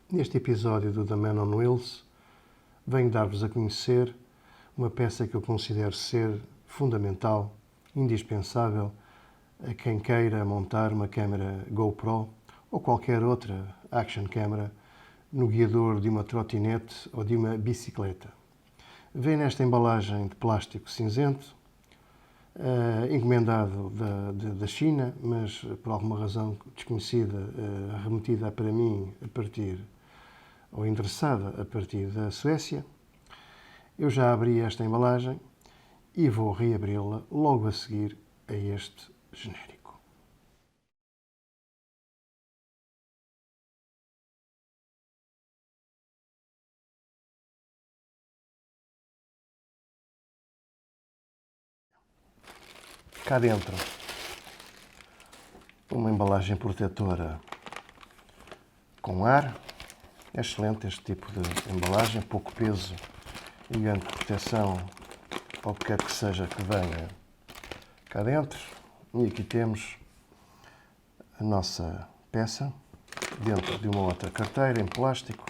Neste episódio do The Man on Wheels, venho dar-vos a conhecer uma peça que eu considero ser fundamental, indispensável a quem queira montar uma câmera GoPro ou qualquer outra action camera no guiador de uma trotinete ou de uma bicicleta. Vem nesta embalagem de plástico cinzento, encomendado da China, mas por alguma razão desconhecida, remetida para mim a partir, ou endereçada a partir da Suécia. Eu já abri esta embalagem e vou reabri-la logo a seguir a este genérico. Cá dentro, uma embalagem protetora com ar. É excelente este tipo de embalagem, pouco peso e grande proteção ao que quer que seja que venha cá dentro. E aqui temos a nossa peça dentro de uma outra carteira em plástico.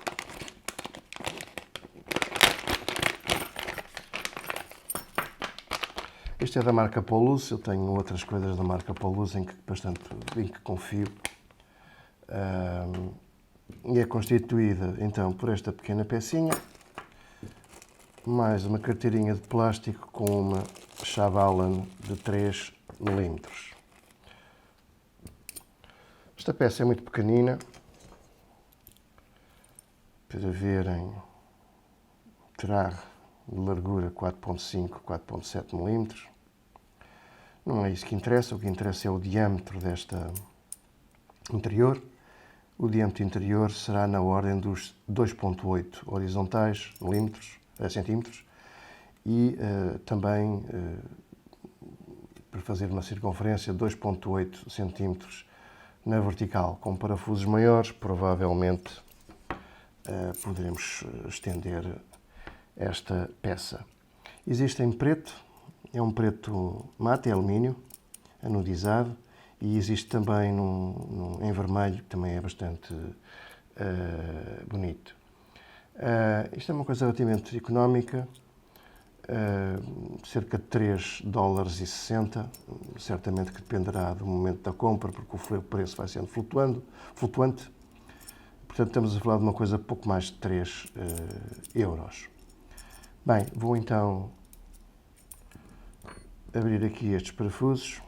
Este é da marca Paulus. Eu tenho outras coisas da marca Paulus em que confio. E é constituída então por esta pequena pecinha, mais uma carteirinha de plástico com uma chave Allen de 3 mm. Esta peça é muito pequenina, para verem, terá de largura 4.5, 4.7 mm. Não é isso que interessa, o que interessa é o diâmetro desta interior. O diâmetro interior será na ordem dos 2.8 horizontais centímetros e também, para fazer uma circunferência, 2.8 centímetros na vertical. Com parafusos maiores, provavelmente poderemos estender esta peça. Existe em preto, é um preto mate, é alumínio, anodizado, e existe também em vermelho, que também é bastante bonito. Isto é uma coisa relativamente económica, cerca de $3,60, certamente que dependerá do momento da compra, porque o preço vai sendo flutuante. Portanto, estamos a falar de uma coisa pouco mais de 3 euros. Bem, vou então abrir aqui estes parafusos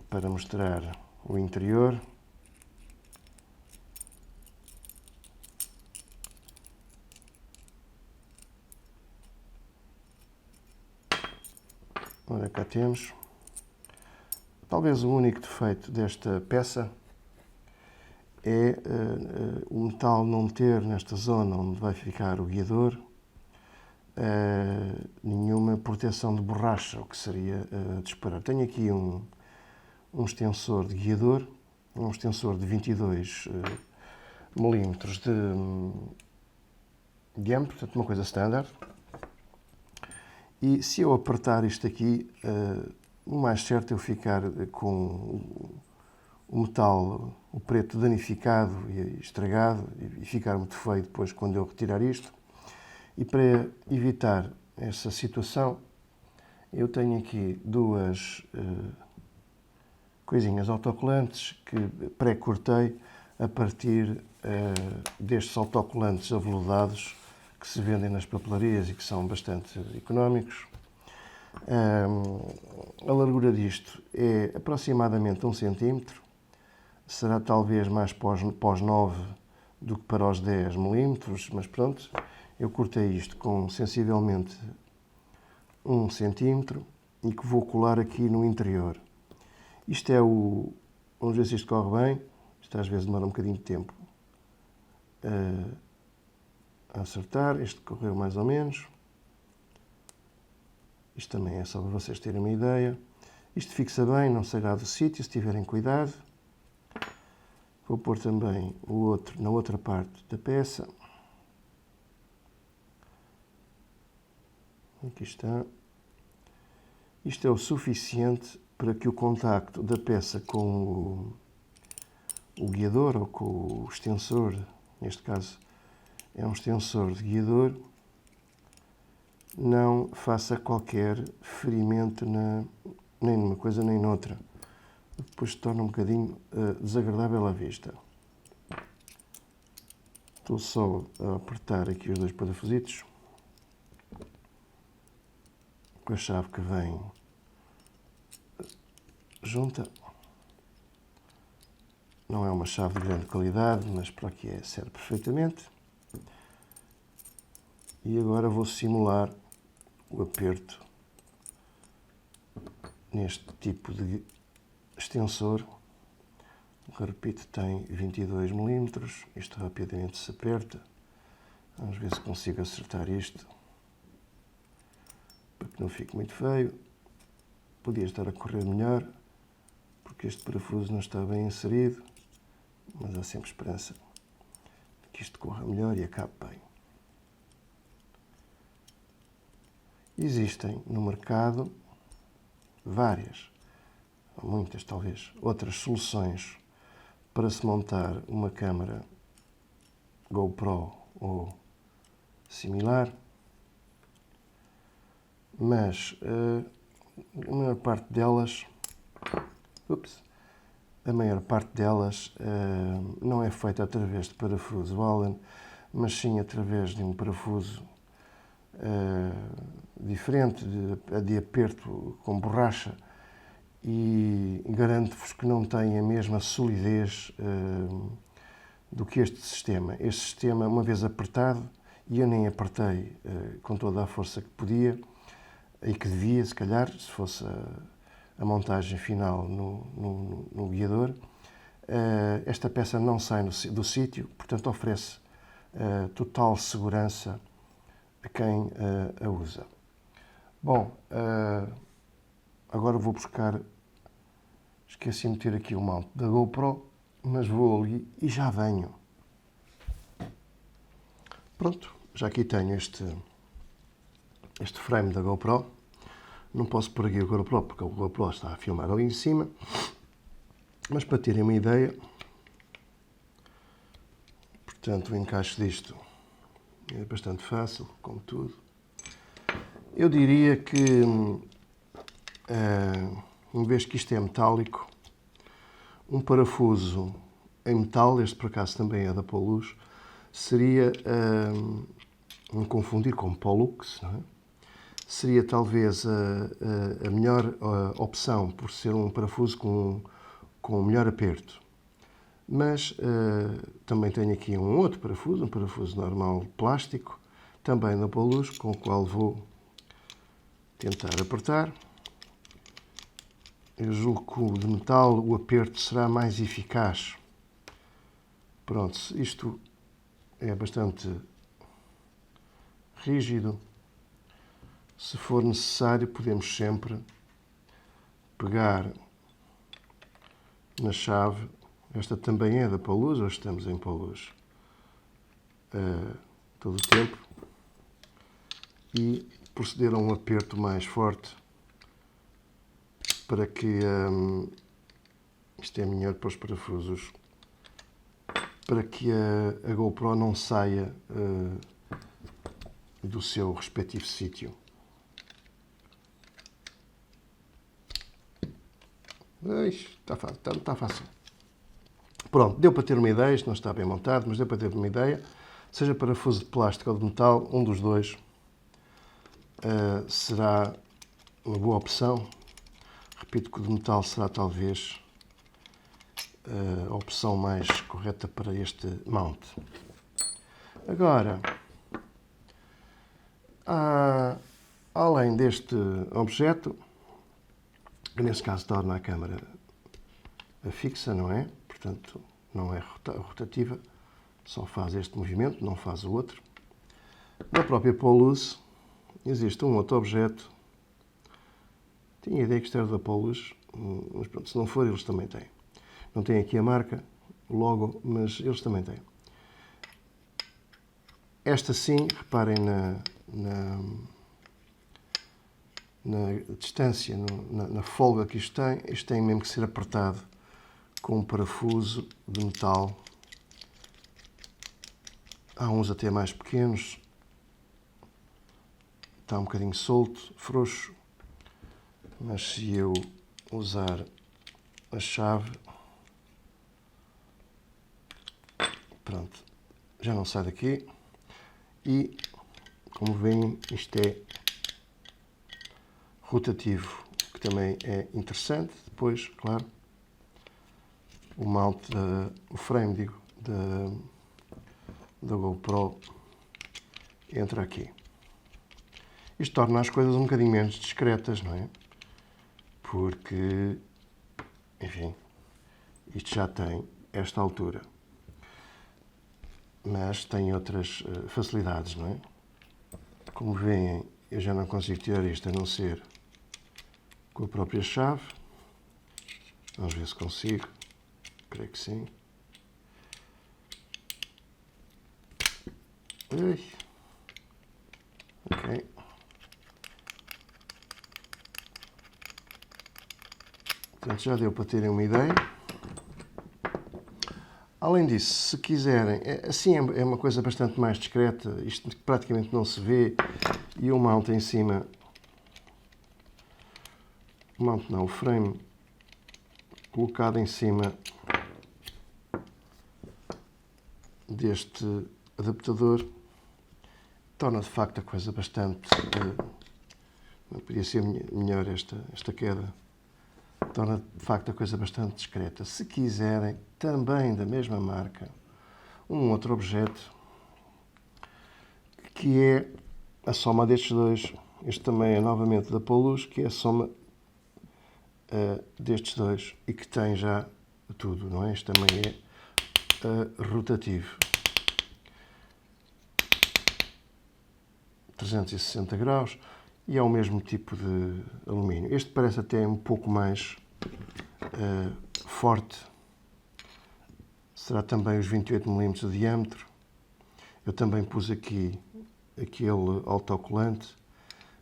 para mostrar o interior. Ora, cá temos. Talvez o único defeito desta peça é o metal não ter, nesta zona onde vai ficar o guiador, nenhuma proteção de borracha, o que seria de esperar. Tenho aqui um extensor de guiador, um extensor de 22 milímetros de diâmetro, portanto uma coisa standard. E se eu apertar isto aqui, o mais certo é eu ficar com o metal, o preto, danificado e estragado, e ficar muito feio depois quando eu retirar isto. E para evitar essa situação, eu tenho aqui duas coisinhas autocolantes que pré-cortei a partir destes autocolantes aveludados que se vendem nas papelarias e que são bastante económicos. A largura disto é aproximadamente 1 centímetro, será talvez mais para os 9 do que para os 10 milímetros, mas pronto, eu cortei isto com sensivelmente 1 centímetro e que vou colar aqui no interior. Isto é o... Vamos ver se isto corre bem. Isto às vezes demora um bocadinho de tempo a acertar. Este correu mais ou menos. Isto também é só para vocês terem uma ideia. Isto fixa bem, não sairá do sítio, se tiverem cuidado. Vou pôr também o outro na outra parte da peça. Aqui está. Isto é o suficiente para que o contacto da peça com o guiador ou com o extensor, neste caso é um extensor de guiador, não faça qualquer ferimento nem numa coisa nem noutra. Depois se torna um bocadinho desagradável à vista. Estou só a apertar aqui os dois parafusitos com a chave que vem junta. Não é uma chave de grande qualidade, mas para o que é, serve perfeitamente. E agora vou simular o aperto neste tipo de extensor. Repito, tem 22 mm. Isto rapidamente se aperta. Vamos ver se consigo acertar isto para que não fique muito feio. Podia estar a correr melhor, porque este parafuso não está bem inserido, mas há sempre esperança de que isto corra melhor e acabe bem. Existem no mercado várias, ou muitas talvez, outras soluções para se montar uma câmara GoPro ou similar, mas a maior parte delas, não é feita através de parafuso Allen, mas sim através de um parafuso diferente, de aperto com borracha, e garanto-vos que não tem a mesma solidez do que este sistema. Este sistema, uma vez apertado, e eu nem apertei com toda a força que podia, e que devia, se calhar, se fosse a montagem final no guiador, esta peça não sai do sítio, portanto oferece total segurança a quem a usa. Bom, agora vou buscar, esqueci de meter aqui o mount da GoPro, mas vou ali e já venho. Pronto, já aqui tenho este frame da GoPro. Não posso pôr aqui o GoPro porque o GoPro está a filmar ali em cima, mas para terem uma ideia, portanto o encaixe disto é bastante fácil, como tudo. Eu diria que, uma vez que isto é metálico, um parafuso em metal, este por acaso também é da Polus, seria, não confundir com Pollux, não é? Seria talvez a melhor opção, por ser um parafuso com melhor aperto. Mas também tenho aqui um outro parafuso, um parafuso normal plástico, também da Polus, com o qual vou tentar apertar. Eu julgo que o de metal, o aperto será mais eficaz. Pronto, isto é bastante rígido. Se for necessário, podemos sempre pegar na chave. Esta também é da Polus, hoje estamos em Polus todo o tempo. E proceder a um aperto mais forte para que isto é melhor para os parafusos, para que a GoPro não saia do seu respectivo sítio. Está fácil. Pronto, deu para ter uma ideia, isto não está bem montado, mas deu para ter uma ideia. Seja parafuso de plástico ou de metal, um dos dois será uma boa opção. Repito que o de metal será talvez a opção mais correta para este mount. Agora, além deste objeto, que nesse caso torna a câmara fixa, não é? Portanto, não é rotativa, só faz este movimento, não faz o outro. Na própria Polus existe um outro objeto. Tinha a ideia que isto era da Polus, mas pronto, se não for, eles também têm. Não tem aqui a marca, o logo, mas eles também têm. Esta sim, reparem na distância, na folga que isto tem mesmo que ser apertado com um parafuso de metal. Há uns até mais pequenos. Está um bocadinho solto, frouxo. Mas se eu usar a chave, pronto, já não sai daqui. E, como veem, isto é rotativo, que também é interessante. Depois, claro, o mount, o frame, digo, da GoPro entra aqui. Isto torna as coisas um bocadinho menos discretas, não é? Porque, enfim, isto já tem esta altura. Mas tem outras facilidades, não é? Como veem, eu já não consigo tirar isto a não ser com a própria chave. Vamos ver se consigo. Creio que sim. Ui. Ok. Portanto, já deu para terem uma ideia. Além disso, se quiserem, assim é uma coisa bastante mais discreta, isto praticamente não se vê, e o mount em cima, o mount não, o frame colocado em cima deste adaptador, torna de facto a coisa bastante, não podia ser melhor esta queda, torna de facto a coisa bastante discreta. Se quiserem, também da mesma marca, um outro objeto, que é a soma destes dois. Este também é novamente da Polus, que é a soma destes dois e que tem já tudo, não é? Este também é rotativo. 360 graus e é o mesmo tipo de alumínio. Este parece até um pouco mais forte. Será também os 28 mm de diâmetro. Eu também pus aqui aquele autocolante,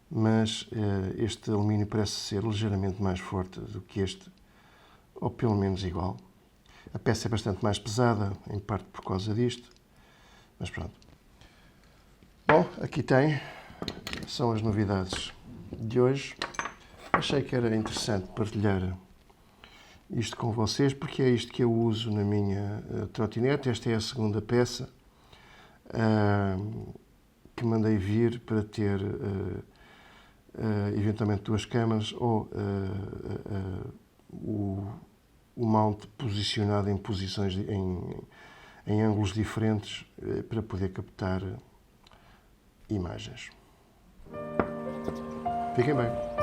mas este alumínio parece ser ligeiramente mais forte do que este, ou pelo menos igual. A peça é bastante mais pesada, em parte por causa disto, mas pronto. Bom, aqui tem, são as novidades de hoje. Achei que era interessante partilhar isto com vocês, porque é isto que eu uso na minha trotinete. Esta é a segunda peça que mandei vir para ter eventualmente duas câmaras ou o mount posicionado em posições, em ângulos diferentes para poder captar imagens. Fiquem bem.